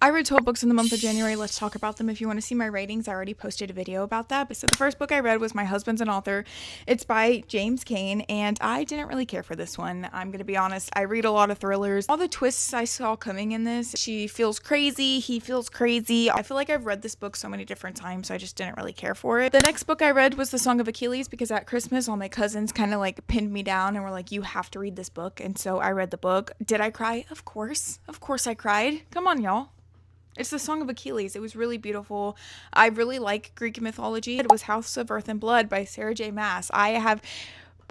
I read 12 books in the month of January. Let's talk about them. If you want to see my ratings, I already posted a video about that. But so the first book I read was My Husband's an Author. It's by James Cain, and I didn't really care for this one. I'm going to be honest. I read a lot of thrillers. All the twists I saw coming in this, she feels crazy, he feels crazy. I feel like I've read this book so many different times, so I just didn't really care for it. The next book I read was The Song of Achilles because at Christmas, all my cousins kind of like pinned me down and were like, you have to read this book. And so I read the book. Did I cry? Of course. Of course I cried. Come on, y'all. It's the Song of Achilles. It was really beautiful. I really like Greek mythology. It was House of Earth and Blood by Sarah J. Maas. I have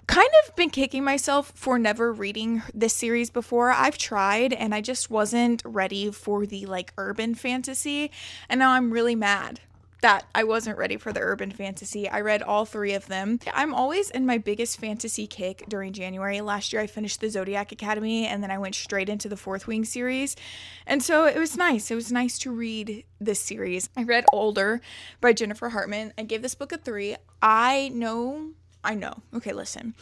kind of been kicking myself for never reading this series before. I've tried and I just wasn't ready for the like urban fantasy. And now I'm really mad that I wasn't ready for the urban fantasy. I read all three of them. I'm always in my biggest fantasy kick during January. Last year I finished the Zodiac Academy and then I went straight into the Fourth Wing series. And so it was nice. It was nice to read this series. I read Older by Jennifer Hartman. I gave this book a 3. I know. Okay, listen.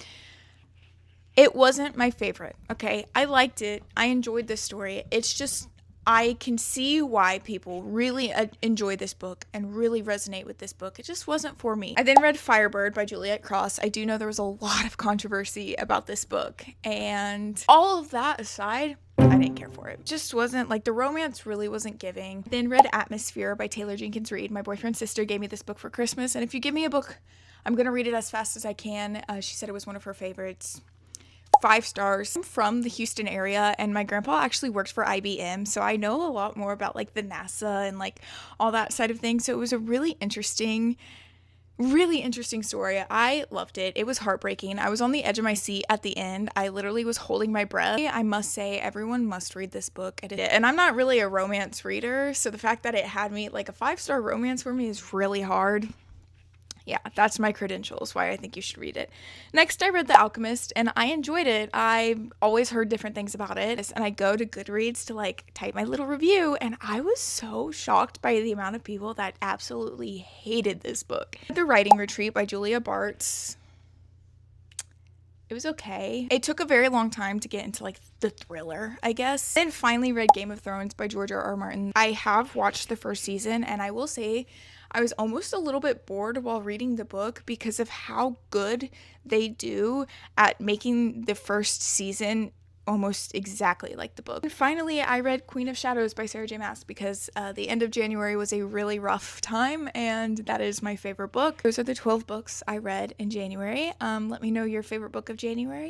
It wasn't my favorite, okay? I liked it. I enjoyed the story. It's just I can see why people really enjoy this book and really resonate with this book. It just wasn't for me. I then read Firebird by Juliet Cross. I do know there was a lot of controversy about this book, and all of that aside, I didn't care for it. Just wasn't, like, the romance really wasn't giving. Then read Atmosphere by Taylor Jenkins Reid. My boyfriend's sister gave me this book for Christmas, and if you give me a book, I'm gonna read it as fast as I can. She said it was one of her favorites. 5 stars. I'm from the Houston area and my grandpa actually worked for IBM, so I know a lot more about like the NASA and like all that side of things. So it was a really interesting story. I loved it. It was heartbreaking. I was on the edge of my seat at the end. I literally was holding my breath. I must say everyone must read this book. And I'm not really a romance reader, so the fact that it had me like a 5-star romance for me is really hard. Yeah, that's my credentials, why I think you should read it. Next, I read The Alchemist, and I enjoyed it. I've always heard different things about it, and I go to Goodreads to, like, type my little review, and I was so shocked by the amount of people that absolutely hated this book. The Writing Retreat by Julia Bartz. It was okay. It took a very long time to get into like the thriller, I guess. Then finally read Game of Thrones by George R.R. Martin. I have watched the first season and I will say I was almost a little bit bored while reading the book because of how good they do at making the first season almost exactly like the book. And finally, I read Queen of Shadows by Sarah J. Maas because the end of January was a really rough time, and that is my favorite book. Those are the 12 books I read in January. Let me know your favorite book of January.